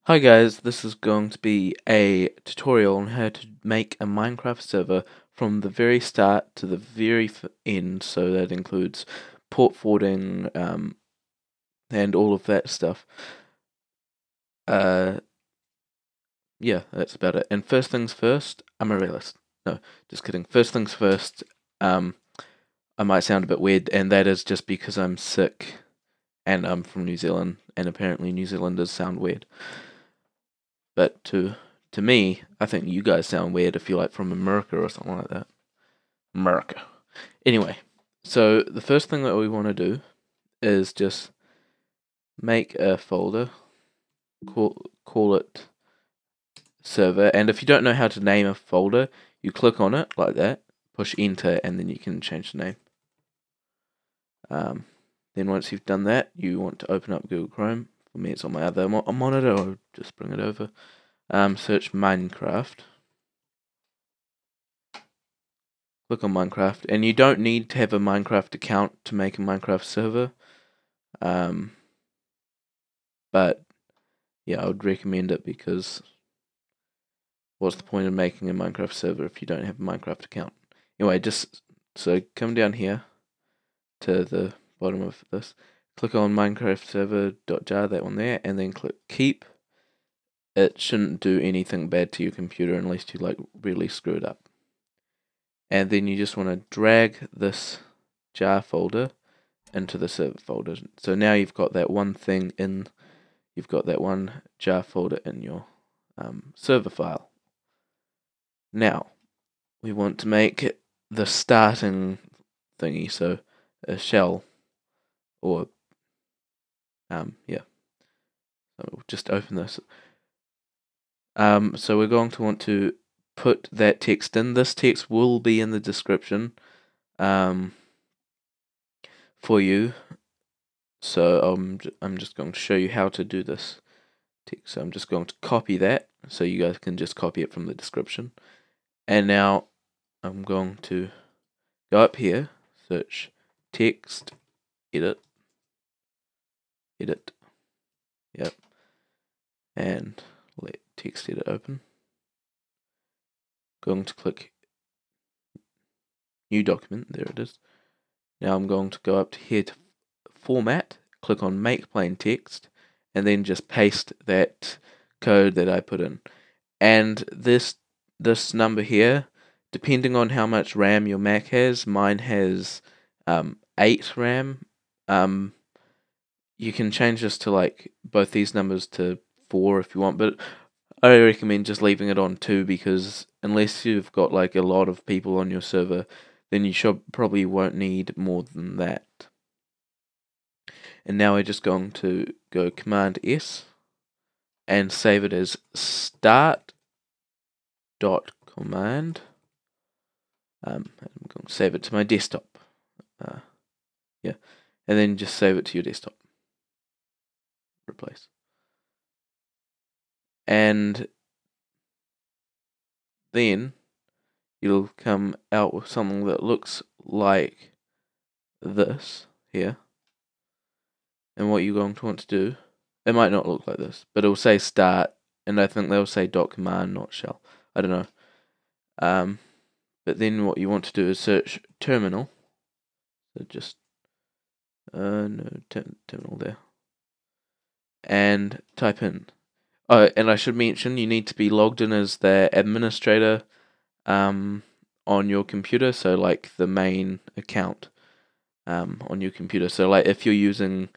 Hi guys, this is going to be a tutorial on how to make a Minecraft server from the very start to the very end, so that includes port forwarding and all of that stuff. Yeah, that's about it. And first things first, I'm a realist. No, just kidding. First things first, I might sound a bit weird, and that is just because I'm sick and I'm from New Zealand, and apparently New Zealanders sound weird. But to me, I think you guys sound weird if you're like from America or something like that. America. Anyway, so the first thing that we want to do is just make a folder, call it server, and if you don't know how to name a folder, you click on it like that, push enter, and then you can change the name. Then once you've done that, you want to open up Google Chrome. For me, it's on my other monitor. I'll just bring it over. Search Minecraft. Click on Minecraft, and you don't need to have a Minecraft account to make a Minecraft server. But yeah, I would recommend it because what's the point of making a Minecraft server if you don't have a Minecraft account? Anyway, so come down here to the bottom of this, click on Minecraft server.jar, that one there, and then click keep. It shouldn't do anything bad to your computer unless you like really screw it up. And then you just want to drag this jar folder into the server folder. So now you've got that one thing in, you've got that one jar folder in your server file. Now we want to make the starting thingy, so a shell, or yeah. So we'll just open this. So we're going to want to put that text in. This text will be in the description for you. So I'm just going to show you how to do this text. So I'm just going to copy that, so you guys can just copy it from the description. And now I'm going to go up here, search text, edit, yep, and let text edit open. Going to click new document, there it is. Now I'm going to go up to here to format, click on make plain text, and then just paste that code that I put in. And this number here, depending on how much RAM your Mac has, mine has 8 RAM. You can change this to like both these numbers to 4 if you want, but I recommend just leaving it on 2, because unless you've got like a lot of people on your server, then you probably won't need more than that. And now we're just going to go Command S and save it as start.command. I'm going to save it to my desktop. Yeah, and then just save it to your desktop. Replace. And then you'll come out with something that looks like this here. And what you're going to want to do, it might not look like this, but it'll say start, and I think they'll say .command, not shell. I don't know. But then what you want to do is search terminal. So just terminal there, and type in. Oh, and I should mention you need to be logged in as the administrator on your computer, so like the main account on your computer. So like if you're using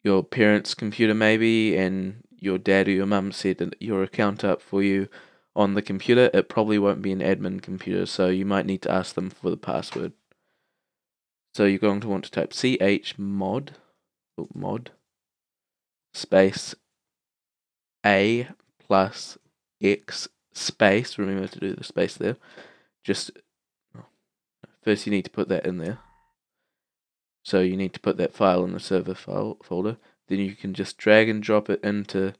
your parents' computer maybe, and your dad or your mum set your account up for you on the computer, it probably won't be an admin computer, so you might need to ask them for the password. So you're going to want to type chmod space a plus x space. Remember to do the space there. First you need to put that in there. So you need to put that file in the server file folder. Then you can just drag and drop it into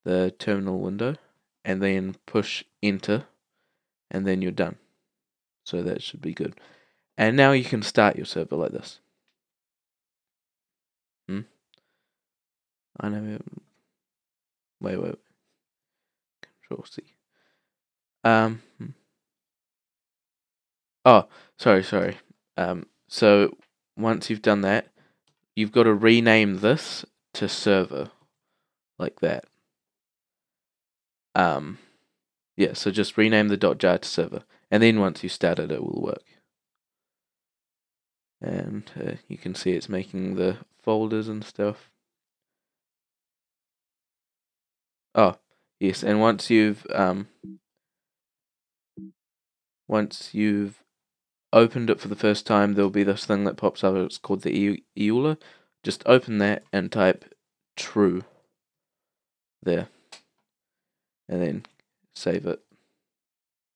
the terminal window, and then push enter, and then you're done. So that should be good. And now you can start your server like this. I know. Wait. Ctrl+C. Oh, sorry. So once you've done that, you've got to rename this to server, like that. Yeah, so just rename the .jar to server, and then once you start it, it will work. And you can see it's making the folders and stuff. Oh, yes, and once you've opened it for the first time, there'll be this thing that pops up. It's called the EULA. Just open that and type true there, and then save it.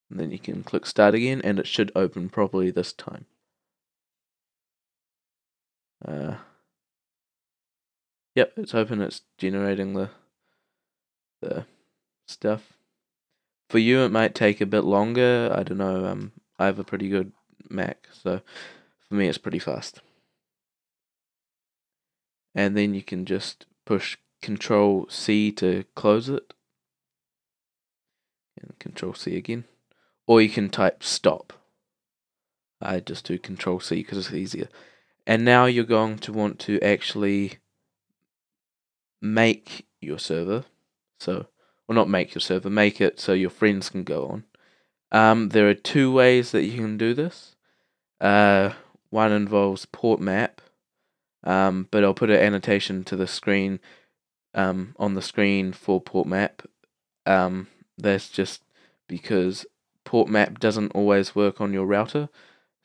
And then you can click start again, and it should open properly this time. Yep, it's open. It's generating the stuff. For you, it might take a bit longer. I don't know. I have a pretty good Mac, so for me, it's pretty fast. And then you can just push Ctrl+C to close it, and Ctrl+C again, or you can type stop. I just do Ctrl+C because it's easier. And now you're going to want to actually make your server. So, well, not make your server, make it so your friends can go on. There are two ways that you can do this. One involves port map, but I'll put an annotation to the screen, on the screen for port map. That's just because port map doesn't always work on your router.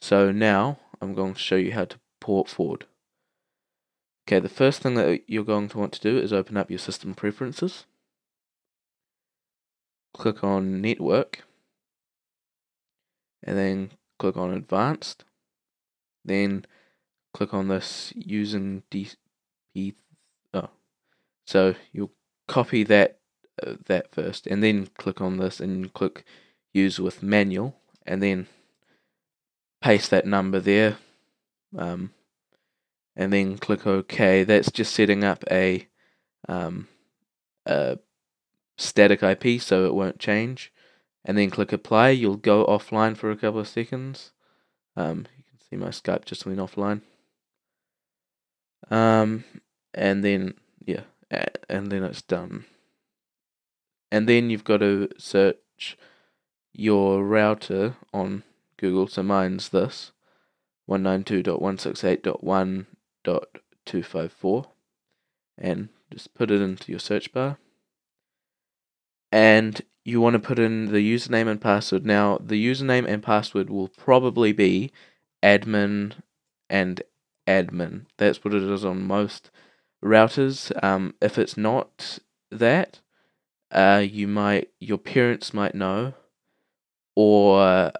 So now I'm going to show you how to port forward. Okay, the first thing that you're going to want to do is open up your system preferences. Click on network, and then click on advanced. Then click on this using DP. Oh, so you'll copy that first, and then click on this and click use with manual, and then paste that number there, and then click OK. That's just setting up a static IP, so it won't change. And then click apply. You'll go offline for a couple of seconds. You can see my Skype just went offline. And then and then it's done. And then you've got to search your router on Google. So mine's this 192.168.1.254, and just put it into your search bar. And you want to put in the username and password. Now, the username and password will probably be admin and admin. That's what it is on most routers. If it's not that, your parents might know, or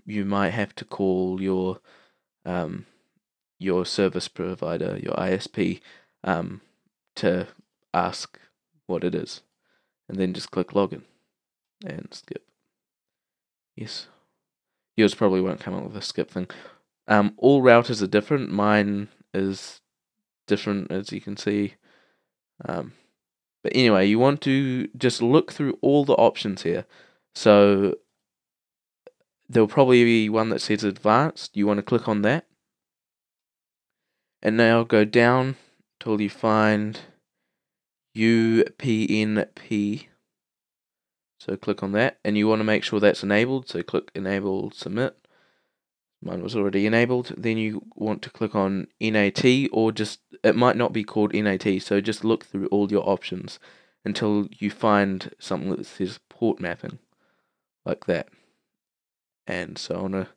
you might have to call your service provider, your ISP, to ask what it is, and then just click login and skip. Yes, yours probably won't come up with a skip thing. All routers are different. Mine is different, as you can see. But anyway, you want to just look through all the options here. So there'll probably be one that says advanced. You want to click on that. And now go down till you find UPnP. So click on that, and you want to make sure that's enabled. So click enable, submit. Mine was already enabled. Then you want to click on NAT, or just, it might not be called NAT, so just look through all your options until you find something that says port mapping, like that. And so I want to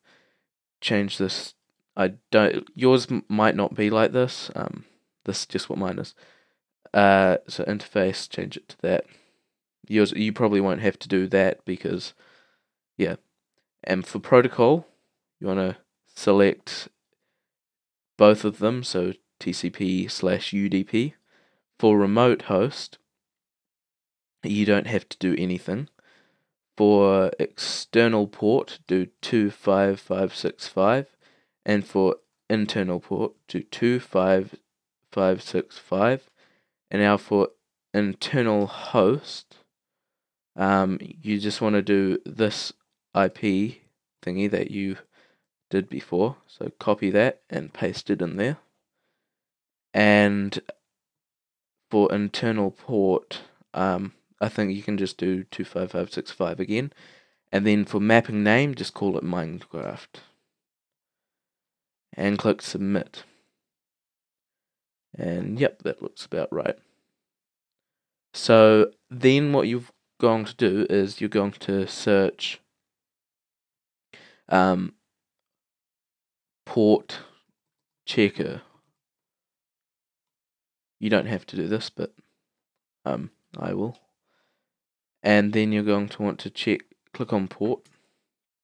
change this. Yours might not be like this. This is just what mine is. So interface, change it to that. Yours, you probably won't have to do that because, yeah. And for protocol, you want to select both of them, so TCP/UDP. For remote host, you don't have to do anything. For external port, do 25565, and for internal port, do 25565. And now for internal host, you just want to do this IP thingy that you did before. So copy that and paste it in there. And for internal port, I think you can just do 25565 again. And then for mapping name, just call it Minecraft. And click submit. And yep, that looks about right. So then what you're going to do is you're going to search port checker. You don't have to do this, but I will. And then you're going to want to click on port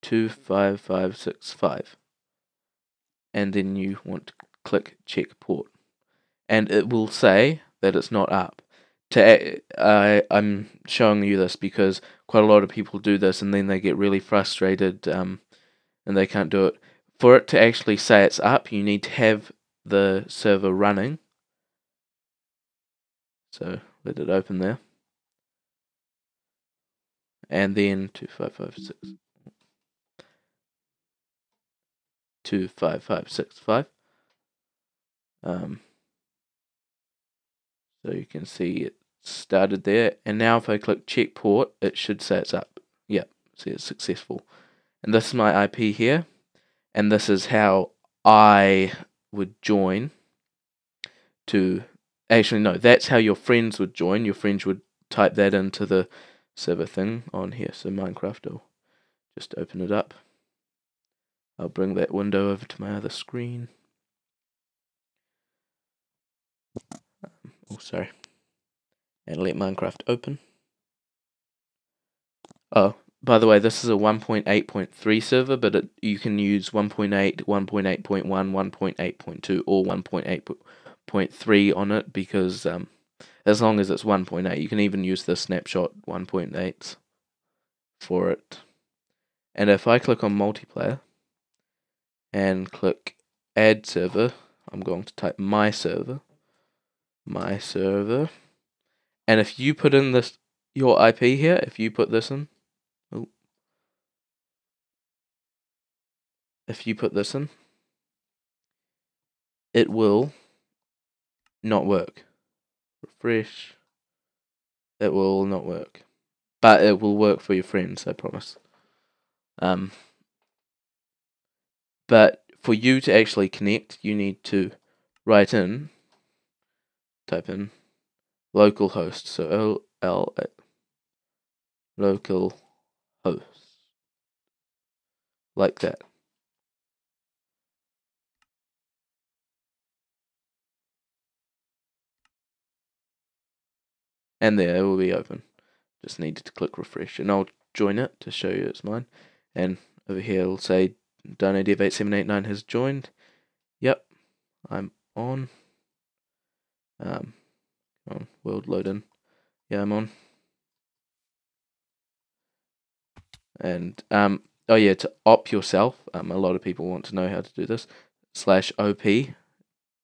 25565. And then you want to click check port. And it will say that it's not up. I'm showing you this because quite a lot of people do this and then they get really frustrated and they can't do it. For it to actually say it's up, you need to have the server running. So let it open there. And then 25565. So you can see it started there. And now if I click check port, it should say it's up. Yep, see it's successful. And this is my IP here. And this is how I would join to... Actually, no, that's how your friends would join. Your friends would type that into the server thing on here. So Minecraft, I'll just open it up. I'll bring that window over to my other screen. Oh, sorry. And let Minecraft open. Oh, by the way, this is a 1.8.3 server, but you can use 1.8, 1.8.1, 1.8.2, or 1.8.3 on it because as long as it's 1.8, you can even use the snapshot 1.8s for it. And if I click on multiplayer and click add server, I'm going to type my server. And if you put in your IP here, if you put this in, it will not work. Refresh. It will not work. But it will work for your friends, I promise. But for you to actually connect, you need to type in localhost. So localhost. Like that. And there, it will be open. Just needed to click refresh. And I'll join it to show you it's mine. And over here it'll say dirname8789 has joined. Yep, I'm on. On world load in. Yeah, I'm on. And oh yeah, to op yourself, a lot of people want to know how to do this. /op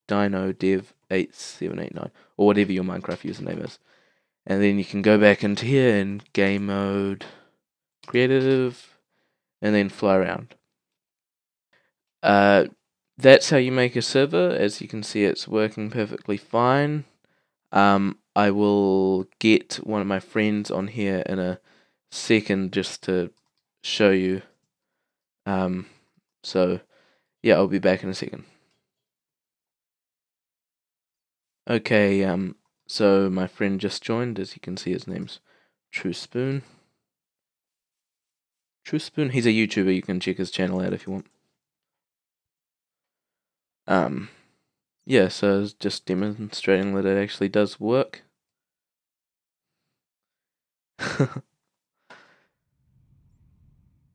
dinodev8789 or whatever your Minecraft username is. And then you can go back into here in game mode, creative, and then fly around. That's how you make a server. As you can see, it's working perfectly fine. I will get one of my friends on here in a second just to show you. So yeah, I'll be back in a second. Okay, so my friend just joined. As you can see, his name's TrueSpoon. TrueSpoon, he's a YouTuber. You can check his channel out if you want. Yeah, so it's just demonstrating that it actually does work.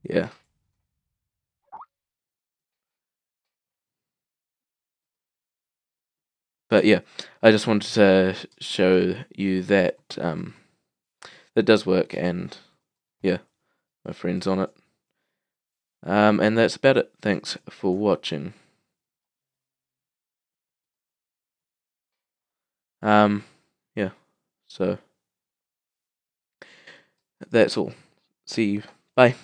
Yeah. But yeah, I just wanted to show you that that does work, and yeah, my friend's on it. And that's about it. Thanks for watching. Yeah, so that's all. See you. Bye.